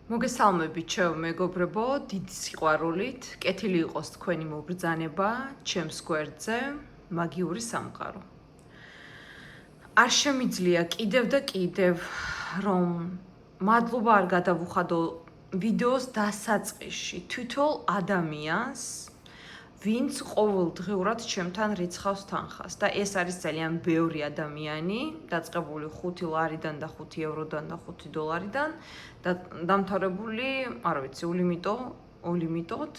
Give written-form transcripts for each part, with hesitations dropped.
მოგესალმებით, ჩემო მეგობრებო, დიდი სიყვარულით, კეთილი იყოს თქვენი მობრძანება, ჩემს გვერდზე, მაგიური სამყარო. არ შემიძლია კიდევ და კიდევ, რომ მადლობა არ გადავუხადო ვიდეოს დასაწყისში თვითონ ადამიანს, ვინც ყოველდღიურად ჩემთან რიცხავს თანხას და ეს არის ძალიან ბევრი ადამიანი, დაწყებული 5 ლარიდან და 5 ევროდან და 5 დოლარიდან და დამთავრებული, არ ვიცი, ულიმიტოდ.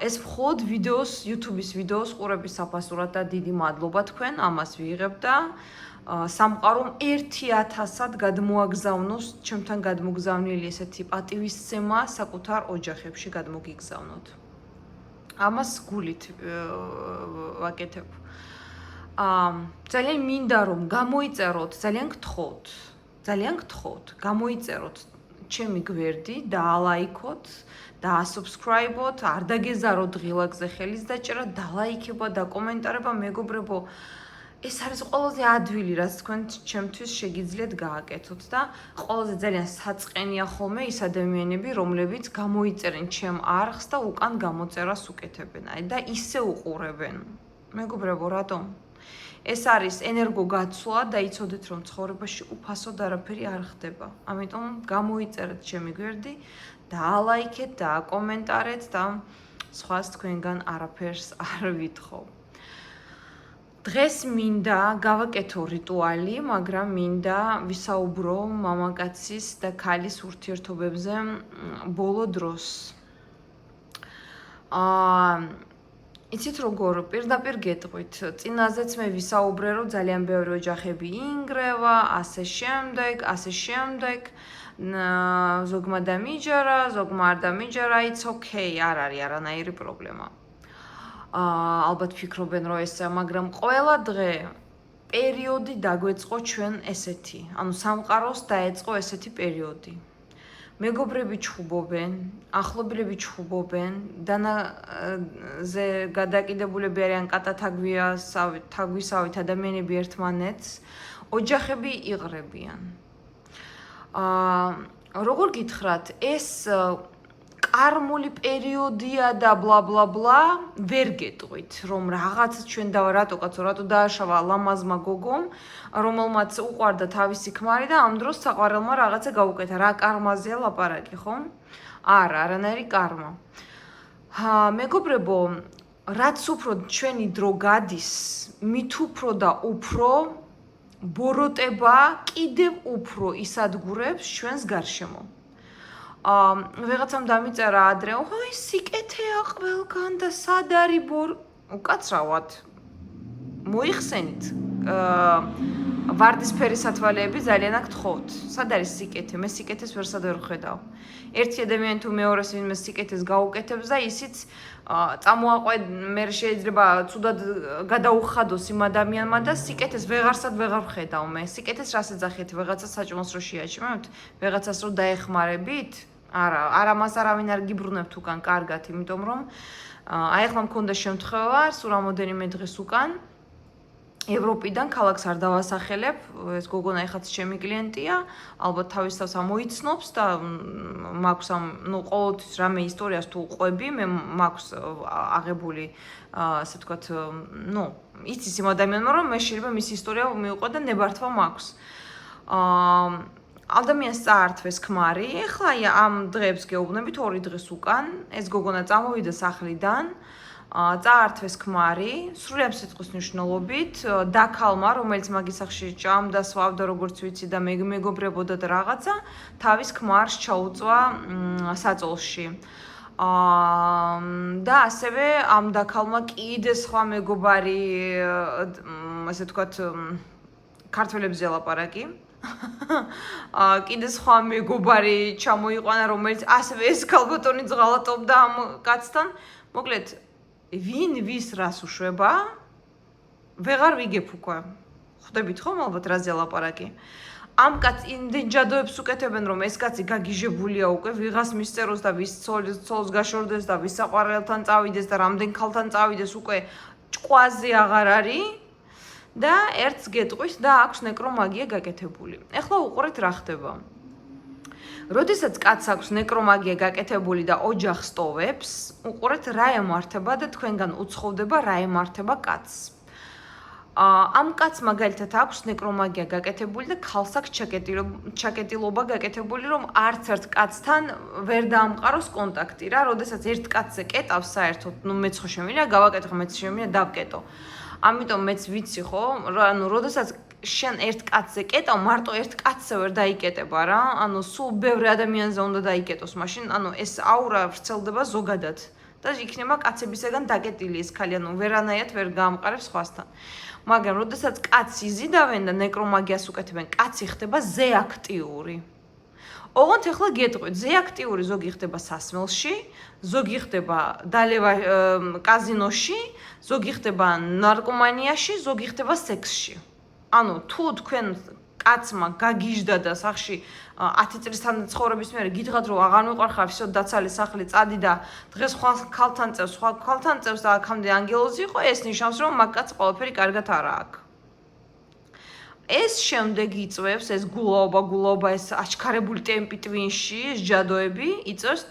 ეს მხოლოდ ვიდეოს, YouTube-ის ვიდეოს ყურების საფასურად და დიდი მადლობა თქვენ, ამას ვიღებ და სამყარომ 1000-ად გადმოაგზავნოს ჩემთან გადმოგზავნილი ესეთი პატივისცემა საკუთარ ოჯახებში გადმოგიგზავნოთ. ამას გულით ვაკეთებ. ძალიან მინდა რომ გამოიწეროთ, ძალიან გთხოვთ, გამოიწეროთ ჩემი გვერდი, დაალაიქოთ, დაასუბსკრაიბოთ, არ დაგეზაროთ ღილაკზე ხელის დაჭერა, დალაიქება, დაკომენტარება, მეგობრებო. ეს არის ყველაზე ადვილი, რაც თქვენ ჩემთვის შეგიძლიათ გააკეთოთ და ყველაზე ძალიან საწყენია ხოლმე ის ადამიანები, რომლებიც გამოიწერენ ჩემ არხს და უკან გამოწერას უკეთებენ და ისე უყურებენ. მეგობრებო, რატომ? ეს არის ენერგოგაცვლა და იცოდეთ რომ ცხოვრებაში უფასოდ არაფერი არ ხდება. ამიტომ გამოიწერეთ ჩემი გვერდი, დაალაიქეთ, დააკომენტარეთ და სხვას თქვენგან არაფერს არ ვითხოვ. დღეს მინდა გავაკეთო რიტუალი, მაგრამ მინდა ვისაუბრო მამაკაცის და ქალის ურთიერთობებზე ბოლო დროს. იცით როგორ პირდაპირ გეტყვით, წინაზეც მე ვისაუბრე, რომ ძალიან ბევრი ოჯახები ინგრევა, ასე შემდეგ. ზოგმა დამიჯერა, ზოგმა არ დამიჯერა, it's okay, არ არის არანაირი პრობლემა. ალბათ ფიქრობენ რომ ესა, მაგრამ ყველა დღე პერიოდი დაგვეწყო ჩვენ ესეთი, ანუ სამყაროს დაეწყო ესეთი პერიოდი. მეგობრები ჩხუბობენ, ახლობლები ჩხუბობენ, დანაზე გადაკიდებულები არიან კატათაგვისავით ადამიანები ერთმანეთს, ოჯახები იღრებიან. როგორ გითხრათ, ეს კარმული პერიოდია და ბლა ბლა ბლა, ვერ გეტყვით, რომ რაღაც ჩვენ რატო დააშავა ლამაზმა გოგომ, რომელმაც უყვარდა თავისი ქმარი და ამ დროს საყვარელმა რაღაცა გაუკეთა. რა კარმაზეა ლაპარაკი, ხო? არა, არანაირი კარმა. მეგობრებო, რაც უფრო ჩვენი დრო გადის, მით უფრო და უფრო ბოროტება კიდევ უფრო ისადგურებს ჩვენს გარშემო. ვიღაცამ დამიწერა ადრე, ой, სიკეთეა ყველგან და სად არის უკაცრავად. მოიხსენით. ვარდისფერი სათვალეები ძალიან აქ გთხოვთ. სად არის სიკეთე? მე სიკეთეს ვერსად ვერ ხედავ. ერთი ადამიანი თუ მეორეს ვინმე სიკეთეს გაუკეთებს და ისიც წამოაყვედ, მე შეიძლება ცუდად გადაუხადოს იმ ადამიანმა და სიკეთეს ვეღარსად ვეღარ ვხედავ მე. სიკეთეს რას ეძახით? ვიღაცას საჭმელს რო შეაჩმევთ? ვიღაცას რო დაეხმარებით? არა, მას არავინ არ გიბრუნებთ უკან კარგად, იმიტომ რომ აი ახლა მქონდა შემთხვევა, სულ რამოდენიმე დღეს უკან ევროპიდან ქალაქს არ დავასახელებ, ეს გოგონა ეხაც ჩემი კლიენტია, ალბათ თავის თავს ამოიცნობს და მაქვს ყოველთვის რამე ისტორიას თუ ყვები, მე მაქვს აღებული, ასე ვთქვათ, იცის იმ ადამიანმა, რომ მე შეიძლება მისი ისტორია მივყვე და ნებართვა მაქვს. ადამიანს წაართვეს ქმარი, ეხლა ამ დღეებს გეუბნებით 2 დღეს უკან, ეს გოგონა წამოვიდა სახლიდან, წაართვეს ქმარი, სრულიად სიტყვის მნიშვნელობით, დაქალმა, რომელიც მაგის სახლში ჭამდა, სვავდა, როგორც ვიცი და მეგობრებოდა და რაღაცა, თავის ქმარს ჩაუწვა საწოლში. და ასევე ამ დაქალმა კიდე სხვა მეგობარი, ასე ვთქვათ, ქართველებზე ლაპარაკი. კიდე სხვა მეგობარი ჩამოიყვანა, რომელიც ასევე ეს ქალბატონი ძღალატობდა ამ კაცთან. მოკლედ, ვინ ვის რას უშვება? ვეღარ ვიგებ უკვე. ხვდებით ხომ ალბათ რაზეა ლაპარაკი? ამ კაცს იმდენ ჯადოებს უკეთებენ, რომ ეს კაცი გაგიჟებულია უკვე, ვიღას მისწეროს და ვის ცოლს გაშორდეს და ვის საყვარელთან წავიდეს და რამდენ ქალთან წავიდეს უკვე ჭყვაზე აღარ არის. და ერთს გეტყვის და აქვს ნეკრომაგია გაკეთებული. ეხლა უყურეთ რა ხდება. როდესაც კაცს აქვს ნეკრომაგია გაკეთებული და ოჯახს ტოვებს, უყურეთ რა ემართება და თქვენგან უცხოვდება რა ემართება კაცს. ამ კაცს მაგალითად აქვს ნეკრომაგია გაკეთებული და ქალს აქვს ჩაკეტილობა გაკეთებული, რომ არც ერთ კაცთან ვერ დაამყაროს კონტაქტი რა, როდესაც ერთ კაცზე კეტავს საერთოდ, მეც ხო შემიძლია გავაკეთო, მეც შემიძლია დავკეტო. ამიტომ მეც ვიცი ხო, როდესაც შენ ერთ კაცზე კეტავ, მარტო ერთ კაცზე ვერ დაიკეტება რა, სულ ბევრი ადამიანზე უნდა დაიკეტოს, მაშინ ეს აურა ვრცელდება ზოგადად და იქნება კაცებისაგან დაკეტილი ეს ქალი, ვერანაირად ვერ გაამყარებს სხვასთან. მაგრამ როდესაც კაცს იზიდავენ და ნეკრომაგიას უკეთებენ, კაცი ხდება ზეაქტიური. ოღონდ ახლა გეტყვით, ზეაქტიური ზოგი ხდება სასმელში, ზოგი ხდება დალევა კაზინოში, ზოგი ხდება ნარკომანიაში, ზოგი ხდება სექსში. თუ თქვენ კაცმა გაგიჟდა და სახში 10 წლის თანაცხოვრების მერე გითხრათ რომ აღარ მიყვარხარ всё დაცალი სახლი წადი და დღეს სხვა ქალთან წევს და აქამდე ანგელოზი იყო, ეს ნიშნავს რომ მაგ კაცს ყველაფერი კარგად არ აქვს. ეს შემდეგ იწვევს, ეს გულაობა, ეს აჩქარებული ტემპი ტვინში, ეს ჯადოები იწვევს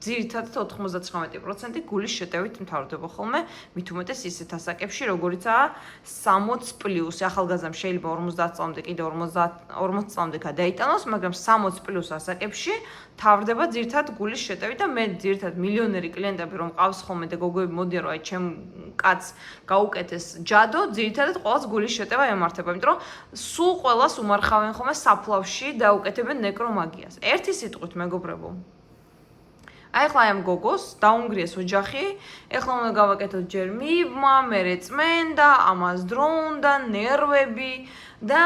ძირითადად 99% გულის შეტევით მთავრდება ხოლმე, მით უმეტეს ისეთ ასაკებში, როგორიცაა 60+. ახალგაზრდამ შეიძლება 50 წლამდე კიდე 40 წლამდე გადაიტანოს, მაგრამ 60+ ასაკებში თავრდება ძირითადად გულის შეტევით და მე ძირითადად მილიონერი კლიენტები რომ ყავს ხოლმე და გოგოები მოდიან რომ აი ჩემ კაცს გაუკეთეს ჯადო, ძირითადად ყოველს გულის შეტევა ემართება, იმიტომ რომ სულ ყველას უმარხავენ ხოლმე საფლავში და უკეთებენ ნეკრომაგიას. ერთი სიტყვით მეგობრებო. ახლა ამ გოგოს დაუნგრიეს ოჯახი, ახლა უნდა გავაკეთოთ ჯერ მიბმა, მერე წმენდა, ამას დრო უნდა, ნერვები და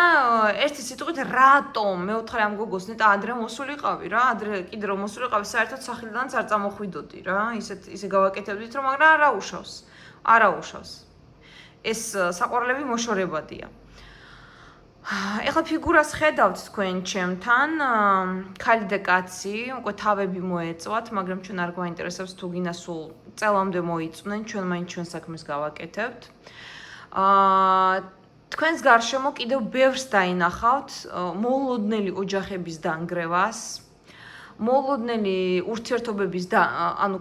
ერთი სიტყვით რატომ მეუთხარი ამ გოგოს ნეტა ადრე მოსულიყავი რა, ადრე კიდე რომ მოსულიყავი, საერთოდ სახლიდანაც არ წამოხვიდოდი რა, ისე გავაკეთებდით რომ, მაგრამ არა უშავს. ეს საყვარლები მოშორებადია. ეხლა ფიგურას ხედავთ თქვენ ჩემთან, ქალი და კაცი, უკვე თავები მოეწვათ, მაგრამ ჩვენ არ გვაინტერესებს თუ გინდა სულ წელამდე მოიწვნენ, ჩვენ მაინც ჩვენ საქმეს გავაკეთებთ. თქვენს გარშემო კიდევ ბევრს დაინახავთ მოულოდნელი ოჯახების დანგრევას, მოულოდნელი ურთიერთობების და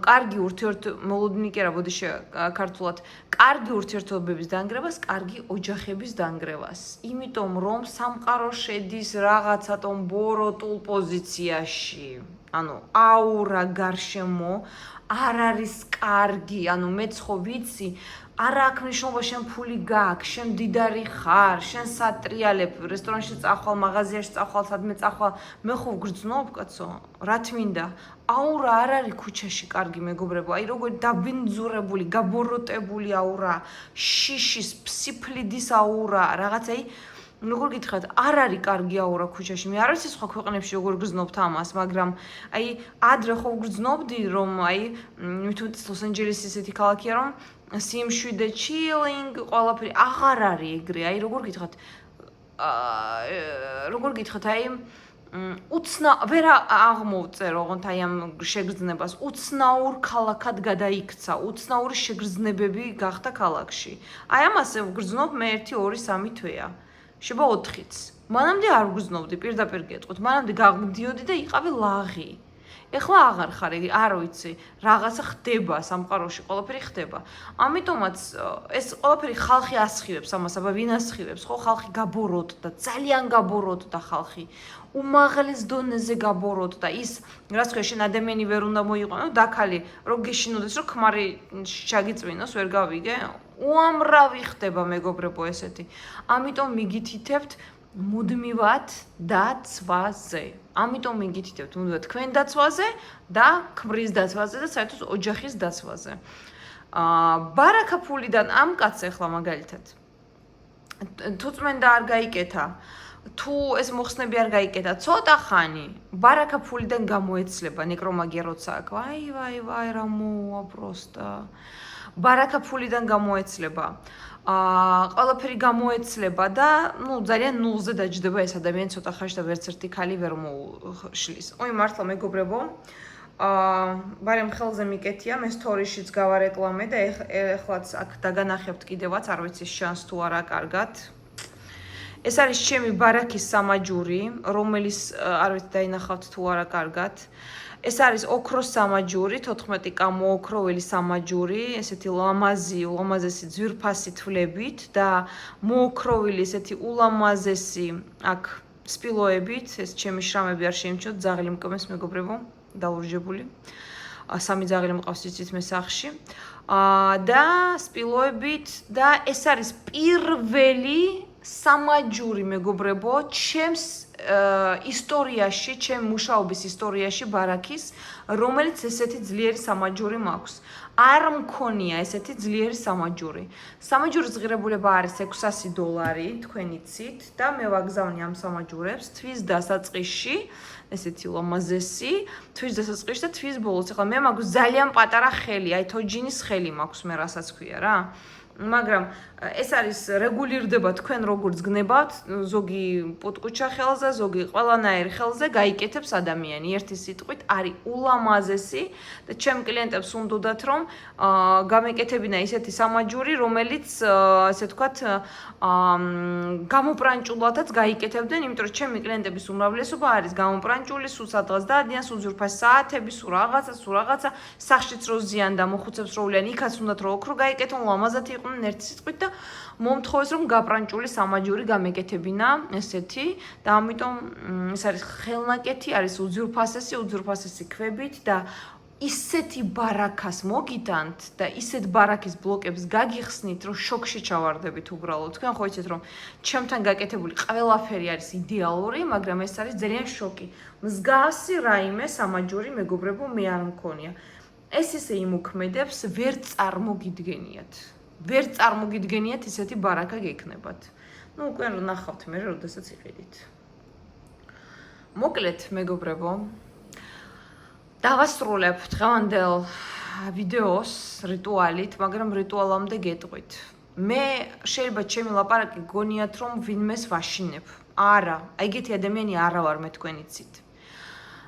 კარგი მოულოდნელი კი არა, ბოდიში ქართულად, კარგი ურთიერთობების დანგრევას, კარგი ოჯახების დანგრევას. იმიტომ რომ სამყარო შედის რაღაცატომ ბოროტულ პოზიციაში. აურა გარშემო არ არის კარგი, მეც ხო ვიცი, არ აქვს მნიშვნელობა შენ ფული გაქვს, შენ მდიდარი ხარ, შენ სატრიალებ, რესტორანში წახვალ, მაღაზიაში წახვალ, სადმე წახვალ, მე ხო ვგრძნობ კაცო, რა თმინდა? აურა არ არის ქუჩაში კარგი მეგობრებო, აი როგორ დაბინძურებული, გაბოროტებული აურა, შიშის, ფსიფლიდის აურა, რაღაცა როგორ გითხრათ, არ არის კარგი აურა ქუჩაში. მე არ ვიცი სხვა ქვეყნებში როგორ გრძნობთ ამას, მაგრამ აი ადრე ხო ვგრძნობდი რომ მით უმეტეს ლოს-ანჯელესი ისეთი ქალაქია რომ სიმშვიდე, chilling, ყველაფერი აღარ არის ეგრე. როგორ გითხრათ, ვერ აღმოვწერო ოღონდ ამ შეგრძნებას. უცნაურ ქალაქად გადაიქცა, უცნაური შეგრძნებები გახდა ქალაქში. ამას ვგრძნობ მე 1, 2, 3 თვეა. შეიძლება 4-იც. მანამდე არ ვგრძნობდი, პირდაპირ გეტყვით. მანამდე გავდიოდი და იყავი ლაღი. ეხლა აღარ ხარ, არ ვიცი, რაღაცა ხდება სამყაროში, ყველაფერი ხდება. ამიტომაც ეს ყველაფერი ხალხი ასხივებს ამას, აბა ვინ ასხივებს, ხო? ხალხი გაბოროტდა, ძალიან გაბოროტდა ხალხი. უმაღლეს დონეზე გაბოროტდა ის, რაც თქვა შენ ადამიანი ვერ უნდა მოიყვანო, დაქალი, რო გეშინოდეს, რომ ქმარი ჩაგიწვინოს, ვერ გავიგე. უამრავი ხდება მეგობრებო ესეთი. ამიტომ მიგითითებთ მუდმივად დაცვაზე. ამიტომ მიგითითებთ მუდმივად თქვენ დაცვაზე და ქმრის დაცვაზე და საერთოდ ოჯახის დაცვაზე. ბარაკა ფულიდან ამ კაცს ახლა მაგალითად თუ წმენდა არ გაიკეთა, თუ ეს მოხსნები არ გაიკეთა, ცოტა ხანი ბარაკა ფულიდან გამოეცლება ნეკრომაგია როცა აქ. ვაი რა მოვა პროსტა. ბარაკა ფულიდან გამოეცლება. ყველაფერი გამოეცლება და ძალიან ნულზე დაჯდება ეს ადამიანი ცოტა ხანში და ვერც ერთი ქალი ვერ მოუშლის. მართლა მეგობრებო, ბარემ ხელზე მიკეთია, მე სტორიშიც გავარეკლამე და ეხლაც აქ დაგანახებთ კიდევაც, არ ვიცი შანს თუ არა კარგად. ეს არის ჩემი ბარაქის სამაჯური, რომელიც არ ვიცი დაინახავთ თუ არა კარგად. ეს არის ოქროს სამაჯური, 14 გამოოქროველი სამაჯური, ესეთი ულამაზესი ძვირფასი თვლებით და მოოქროვილი ესეთი ულამაზესი აქ სპილოებით, ეს ჩემი შრამები არ შეიმჩნევთ, ძაღლი მკმეს მეგობრებო, დაურჯებული. სამი ძაღლი მყავს იცით მე სახლში. და სპილოებით და ეს არის პირველი სამაჯური მეგობრებო, ჩემს ისტორიაში, ჩემ მუშაობის ისტორიაში ბარაქის, რომელიც ესეთი ძლიერი სამაჯური მაქვს. არ მქონია ესეთი ძლიერი სამაჯური. სამაჯურის ღირებულება არის $600, თქვენ იცით და მე ვაგზავნი ამ სამაჯურებს თვის დასაწყისში, ესეთი ულამაზესი, თვის დასაწყისში და თვის ბოლოს. ახლა მე მაქვს ძალიან პატარა ხელი, აი თოჯინის ხელი მაქვს მე რასაც ქვია რა. მაგრამ ეს არის რეგულირდება თქვენ როგორც გნებავთ, ზოგი პუტკუჩა ხელზე, ზოგი ყველანაირ ხელზე გაიკეთებს ადამიანი. ერთი სიტყვით არის ულამაზესი და ჩემ კლიენტებს უნდათ რომ გამეკეთებინა ისეთი სამაჯური, რომელიც ასე ვთქვათ, გამოპრანჭულადაც გაიკეთებდნენ, იმიტომ რომ ჩემი კლიენტების უმრავლესობა არის გამოპრანჭული, სულ სადღაც დაადიან, სულ ძვირფასი საათები, სულ რაღაცა, სახლშიც რო ზიან და მოხუცებს რო ვლიან, იქაც უნდათ რომ ოქრო გაიკეთონ, ულამაზად იყვნენ ერთი სიტყვით და მომთხოვეს რომ გაპრანჭული სამაჯური გამეკეთებინა ესეთი და ამიტომ ეს არის ხელნაკეთი, არის უძვირფასესი ქვებით და ისეთი ბარაქას მოგიტანთ და ისეთ ბარაქის ბლოკებს გაგიხსნით, რომ შოკში ჩავარდებით უბრალოდ. თქვენ ხო იცით რომ ჩემთან გაკეთებული ყველაფერი არის იდეალური, მაგრამ ეს არის ძალიან შოკი. მსგავსი რაიმე სამაჯური მეგობრებო მე არ მქონია. ეს ისე იმოქმედებს, ვერ წარმოგიდგენიათ. ვერ წარმოგიდგენიათ ისეთი ბარაქა გექნებათ. ნუ უკვე ნახავთ მე როდესაც იყიდით. მოკლედ მეგობრებო, დავასრულებ დღევანდელ ვიდეოს რიტუალით, მაგრამ რიტუალამდე გეტყვით. მე შეიძლება ჩემი ლაპარაკი გონიათ რომ ვინმეს ვაშინებ. არა, ეგეთი ადამიანი არა ვარ მე თქვენ იცით.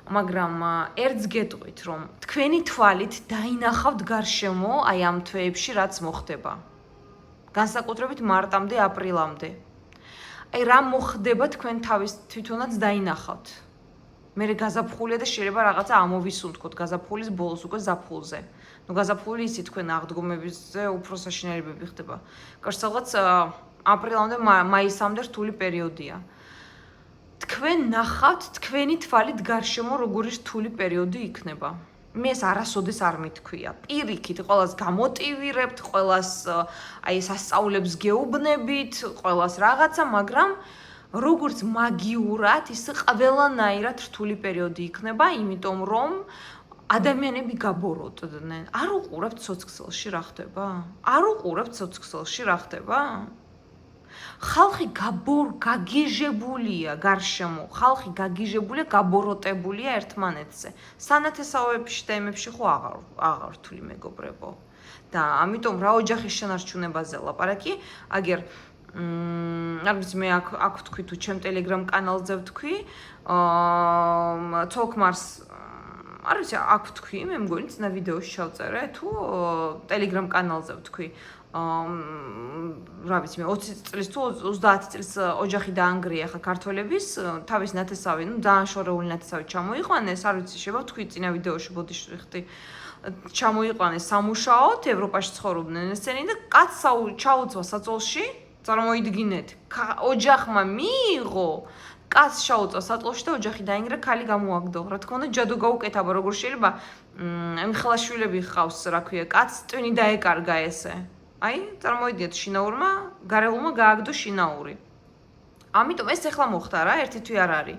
მაგრამ ერთს გეტყვით რომ თქვენი თვალით დაინახავთ გარშემო აი ამ თვეებში რაც მოხდება. განსაკუთრებით მარტამდე, აპრილამდე. აი რა მოხდება თქვენ თავის თვითონაც დაინახავთ. მე გაზაფხულია და შეიძლება რაღაცა ამოვისუნთქოთ გაზაფხულის ბოლოს უკვე ზაფხულზე. ნუ გაზაფხული იცით თქვენ აღდგომებზე უფრო საშინელებები ხდება. კაცალღაც აპრილამდე, მაისამდე რთული პერიოდია. თქვენ ნახავთ თქვენი თვალით გარშემო როგორი რთული პერიოდი იქნება. მე ეს არასოდეს არ მithქვია. პირიქით, ყველას გამოტივირებთ, ყველას აი სასწაულებს გეუბნებით, ყველას რაღაცა, მაგრამ როგორც მაგიურად, ისე ყველანაირად რთული პერიოდი იქნება, იმიტომ რომ ადამიანები გაბოროტდნენ. არ უყურებთ სოცქსელში რა ხდება? არ უყურებთ სოცქსელში რა ხდება? ხალხი გაგიჟებულია გარშემო, ხალხი გაგიჟებულია, გაბოროტებულია ერთმანეთზე. სანათესავეებში და იმებში ხო აღარ რთული მეგობრებო. და ამიტომ რა ოჯახის შენარჩუნებაზე ლაპარაკი, აგერ არ ვიცი მე აქ ვთქვი თუ ჩემ ტელეგრამ კანალზე ვთქვი, Talkmars არ ვიცი აქ ვთქვი, მე მგონი წინა ვიდეოში ჩავწერე თუ ტელეგრამ კანალზე ვთქვი. რა ვიცი მე 20 წლის თუ 30 წლის ოჯახი დაანგრია ხა ქართველების თავის ნათესავი, ნუ ძალიან შორეული ნათესავი ჩამოიყვანეს, არ ვიცი შეიძლება ვთქვი წინა ვიდეოში ბოდიში ხტი ჩამოიყვანეს სამუშაოდ, ევროპაში ცხოვრობდნენ ესენი და კაცს ჩაუცვა საწოლში, წარმოიდგინეთ, ოჯახმა მიიღო, კაცს ჩაუცვა საწოლში და ოჯახი დაინგრა, ქალი გამოაგდო. რა თქმა უნდა, ჯადო გაუკეთა, როგორ შეიძლება ემხლაშვილები ხავს, რა ქვია, კაცს ტვინი დაეკარგა ესე. აი, წარმოიდგინეთ, შინაურმა, გარელულმა გააგდო შინაური. ამიტომ ეს ახლა მოხდა რა, ერთი თვე არ არის.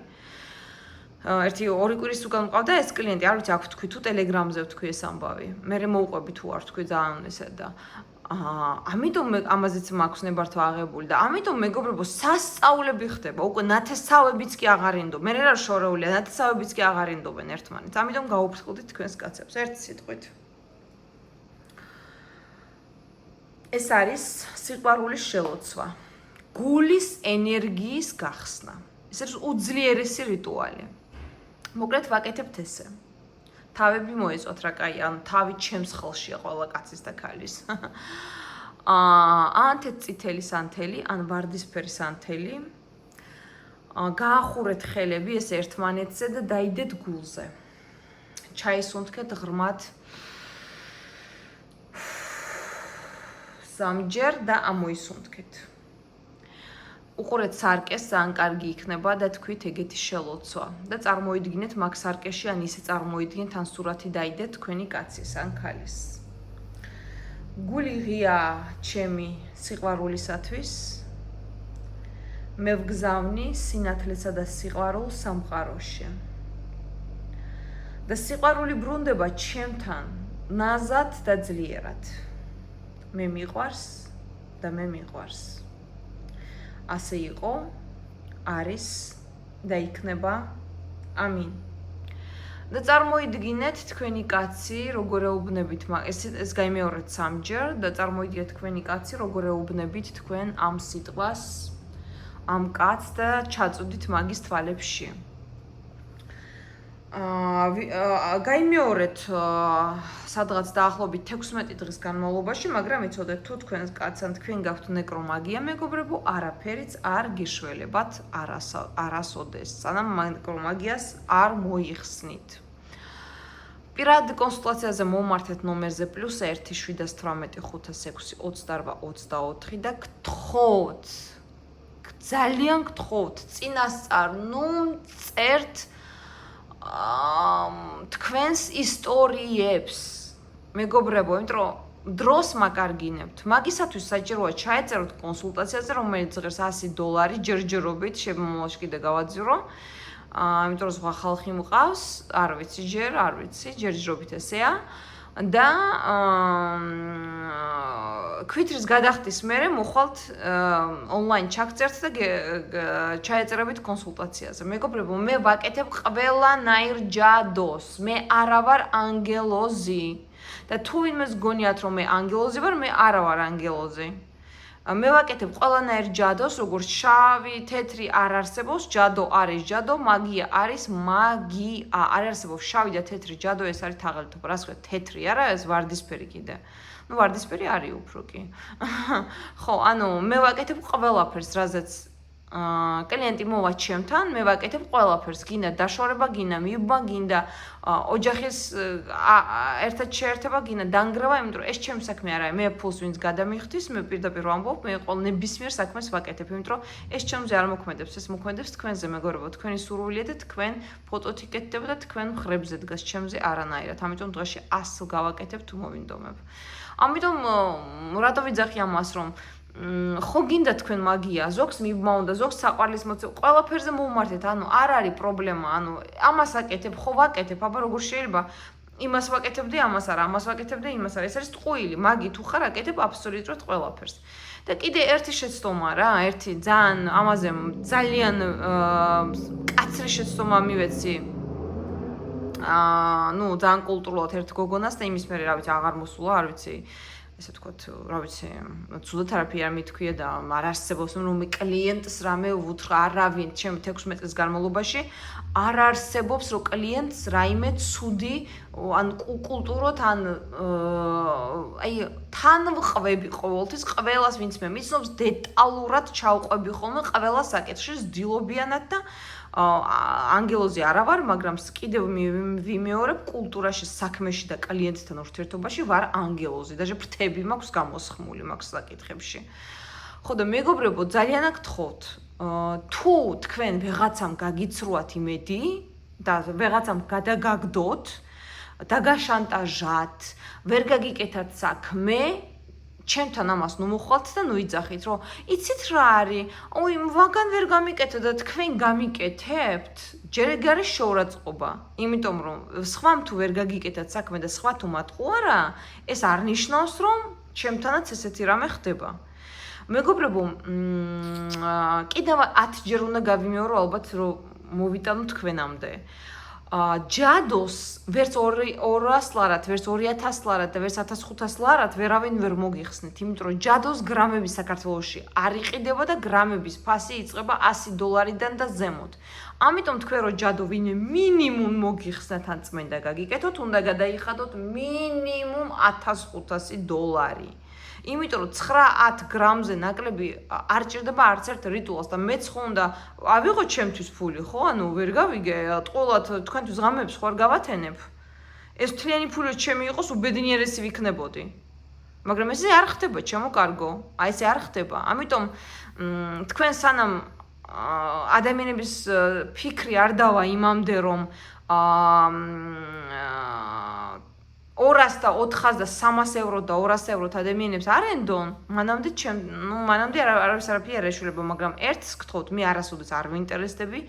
ერთი ორი კვირის უკან მყავდა ეს კლიენტი, არ ვიცი, აქ ვთქვი თუ ტელეგრამზე ვთქვი ეს ამბავი. მე მოვუყვები თუ არ ვთქვი ძალიან ესა და ამიტომ მე ამაზეც მაქვს ნებართვა აღებული და ამიტომ მეგობრებო სასწაულები ხდება, უკვე ნათესავებიც კი აღარ ინდობენ. მე რა შორეულია, ნათესავებიც კი აღარ ინდობენ ერთმანეთს. ამიტომ გაუფრთხილდით თქვენს კაცებს, ერთი სიტყვით. ეს არის სიყვარულის შელოცვა, გულის ენერგიის გახსნა. ეს არის უძლიერესი რიტუალი. მოკლედ ვაკეთებთ ესე. თავები მოეწოთ რა კაი, ანუ თავი ჩემს ხელშია ყველა კაცის და ქალის. ან თეთრი წითელი სანთელი, ან ვარდისფერი სანთელი, გაახურეთ ხელები ეს ერთმანეთზე და დაიდეთ გულზე. ჩაისუნთქეთ ღრმად 3 ჯერ და ამოისუნთქეთ. უყურეთ სარკეს, ძალიან კარგი იქნება და თქვით ეგეთი შელოცვა და წარმოიდგინეთ მაგ სარკეში ან ისე წარმოიდგინეთ ან სურათი დაიდეთ თქვენი კაცის ან ქალის. გული ღია ჩემი სიყვარულისათვის. მე ვგზავნი სინათლესა და სიყვარულს სამყაროში. და სიყვარული ბრუნდება ჩემთან ნაზად და ძლიერად. მე მიყვარს და მე მიყვარს. ასე იყო, არის და იქნება. ამინ. და წარმოიდგინეთ თქვენი კაცი როგორ ეუბნებით ეს გაიმეორეთ 3 ჯერ და წარმოიდგინეთ თქვენი კაცი როგორ ეუბნებით თქვენ ამ სიტყვას, ამ კაცს და ჩაწუდით მაგის თვალებში. გაიმეორეთ სადღაც დაახლოებით 16 დღის განმავლობაში, მაგრამ იცოდეთ თუ თქვენს კაცთან თქვენ გაქვთ ნეკრომაგია, მეგობრებო, არაფერიც არ გიშველებათ არასოდეს, სანამ ნეკრომაგიას არ მოიხსნით. პირად კონსულტაციაზე მომართეთ ნომერზე +1 718 506 28 და გთხოვთ, ძალიან გთხოვთ, წინასწარ წერთ თქვენს ისტორიებს, მეგობრებო, იმიტომ რომ დროს მაგარგინებთ. მაგისათვის საჭიროა ჩაეწეროთ კონსულტაციაზე, რომელიც ღირს $100 ჯერჯერობით, შემომავლში კიდე გავაძირო. იმიტომ რომ სხვა ხალხი მყავს, არ ვიცი, ჯერჯერობით ესეა. და ქვითრის გადახდის მერე მოხვალთ ონლაინ ჩაგწერთ და ჩაეწერებით კონსულტაციაზე. მეგობრებო, მე ვაკეთებ ყველანაირ ჯადოს. მე არა ვარ ანგელოზი. და თუ ვინმეს გონიათ რომ მე ანგელოზი ვარ, მე არა ვარ ანგელოზი. მე ვაკეთებ ყველანაირ ჯადოს, როგორც შავი, თეთრი არ არსებობს, ჯადო არის ჯადო, მაგია არის მაგია. არ არსებობს შავი და თეთრი ჯადო, ეს არის თაღლითობა. რას ვქეთ, თეთრი არა, ეს ვარდისფერი კიდე. ნუ ვარდისფერი არის უფრო კი. ხო, ანუ მე ვაკეთებ ყველაფერს, რაზეც კლიენტი მოვა ჩემთან, მე ვაკეთებ ყველაფერს, გინდა დაშორება, გინდა მიბმა, გინდა ოჯახის ერთად შეერთება, გინდა დანგრევა, იმიტომ რომ ეს ჩემი საქმე არა, მე ფულს ვინც გადამიხდის, მე პირდაპირ ვამბობ, მე ყოველ ნებისმიერ საქმეს ვაკეთებ, იმიტომ რომ ეს ჩემზე არ მოქმედებს, ეს მოქმედებს თქვენზე, მეგობრებო, თქვენი სურვილია და თქვენ ფოტოთ იკეთდება და თქვენ მხრებზე დგას, ჩემზე არანაირად. ამიტომ დღეში 100 გავაკეთებ თუ მოვინდომებ. ამიტომ რატო ვიძახი ამას, რომ ხო გინდა თქვენ მაგია, ზოგს მიბმა უნდა, ზოგს საყვარლის მოცემა, ყველაფერზე მოვმართეთ, ანუ არ არის პრობლემა, ანუ ამას აკეთებ, ხო ვაკეთებ, აბა როგორ შეიძლება იმას ვაკეთებდი, ამას არა, ამას ვაკეთებდი, იმას არა, ეს არის ტყუილი, მაგი თუ ხარ აკეთებ აბსოლუტურად ყველაფერს. და კიდე ერთი შეცდომა რა, ერთი ძალიან ამაზე ძალიან კაცრი შეცდომა მივეცი. ნუ ძალიან კულტურულად ერთ გოგონას და იმის მერე, რა ვიცი, აღარ მოსულა, არ ვიცი. ესე ვთქვათ, რა ვიცი, ცუდად არაფერი არ მithქვია და არ არსებობს რომ კლიენტს რამე ვუთხრა, არავინ ჩემი 16 წლის განმავლობაში არ არსებობს რომ კლიენტს რაიმე ცუდი ან კულტუროთ ან აი თან ვყვები ყოველთვის ყველას ვინც მე მიცნობს დეტალურად ჩავყვები ხოლმე ყველა საკითხში ზდილობიანად და ანგელოზი არა ვარ, მაგრამ კიდევ ვიმეორებ კულტურაში, საქმეში და კლიენტთან ურთიერთობაში ვარ ანგელოზი. даже ფრთები მაქვს გამოსხმული მაგ საკითხებში. ხო და მეგობრებო, ძალიან აქ გთხოვთ, თუ თქვენ ვეღაცამ გაგიცრუათ იმედი და ვეღაცამ გადაგაგდოთ, დაგაშანტაჟათ, ვერ გაგიკეთათ საქმე, ჩემთან ამას ნუ მოხვალთ და ნუ იძახით, რომ იცით რა არის? ოი, ვაგან ვერ გამიკეთე და თქვენ გამიკეთებთ? ჯერ ეგ არის შოურაცხყოფა. იმიტომ რომ სხვამ თუ ვერ გაგიკეთათ საქმე და სხვა თუ მათყუ არა, ეს არ ნიშნავს, რომ ჩემთანაც ესეთი რამე ხდება. მეგობრებო, კიდევ 10 ჯერ უნდა გავიმეორო ალბათ, რომ მოვიტანო თქვენამდე. ჯადოს ვერც 200 ლარად, ვერც 2000 ლარად და ვერც 1500 ლარად ვერავინ ვერ მოგიხსნით, იმიტომ რომ ჯადოს გრამები საქართველოში არ იყიდება და გრამების ფასი იწყება $100-დან და ზემოთ. ამიტომ თქვენ რომ ჯადო ვინმე მინიმუმ მოგიხსნათ ან წმენდა გაგიკეთოთ, უნდა გადაიხადოთ მინიმუმ $1500. იმიტომ რომ 9-10 გრამზე ნაკლები არ ჭირდება არც ერთ რიტუალს და მეც ხო უნდა ავიღო ჩემთვის ფული, ხო? ანუ ვერ გავიგე, ტყუილად თქვენთვის ღამეებს ხო არ გავათენებ. ეს მთლიანი ფული ჩემი იყოს, უბედნიერესი ვიქნებოდი. მაგრამ ესე არ ხდება, ჩემო კარგო. აი ესე არ ხდება. ამიტომ თქვენ სანამ ადამიანების ფიქრი არ დავა იმამდე რომ 200 და 400 და 300 ევრო და 200 ევროთ ადამიანებს არ ენდონ, მანამდე არავის არაფერი არ ეშველება, მაგრამ ერთს გთხოვთ, მე არასოდეს არ ვინტერესდები,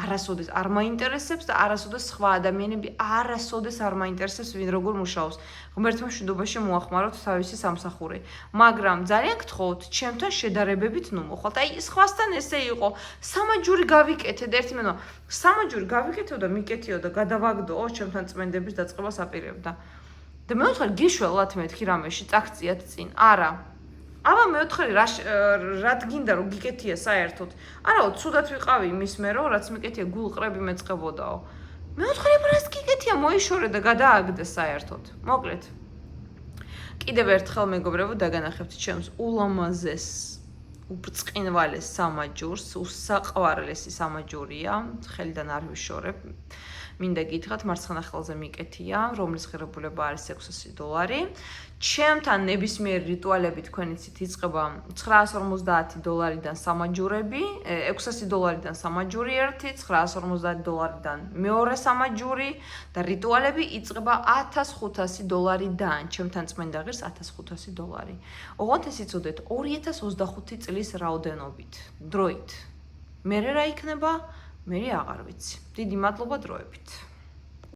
არასოდეს არ მაინტერესებს და არასოდეს სხვა ადამიანები არასოდეს არ მაინტერესებს ვინ როგორ მუშაობს. ღმერთმა მშვიდობაში მოახმაროთ თავისი სამსახური. მაგრამ ძალიან გთხოვთ, ჩემთან შედარებებით ნუ მოხვალთ. აი სხვასთან ესე იყო, სამაჯური გავიკეთეთ, ერთი მენა, სამაჯური გავიკეთო და მიკეთიო და გადავაგდო, ჩემთან წმენდების დაწყებას აპირებდა. და მეოთხე გიშველათ მეთქი რამეში, წაქციათ წინ. არა. აბა მეოთხე რად გინდა რომ გიკეთია საერთოდ? არაო, ცუდად ვიყავი იმის მე რომ რაც მიკეთია გულყრები მეწყებოდაო. მეოთხე რას გიკეთია, მოიშორე და გადააგდე საერთოდ. მოკლედ. კიდევ ერთხელ მეგობრებო, დაგანახებთ ჩემს ულამაზეს უბრწყინვალეს სამაჯურს, უსაყვარლესი სამაჯურია, ხელიდან არ ვიშორებ. მინდა გითხრათ, მარცხენა ხელზე მიკეთია, რომლის ღირებულება არის $600. ჩემთან ნებისმიერი რიტუალები თქვენ იცით იწყება $950-დან სამაჯურები, $600-დან სამაჯური ერთი, $950-დან მეორე სამაჯური და რიტუალები იწყება $1500-დან. ჩემთან წმენდა ღირს $1500. ოღონდ ეს იცოდეთ 2025 წლის რაოდენობით, დროით. მერე რა იქნება? მე აღარ ვიცი. დიდი მადლობა დროებით.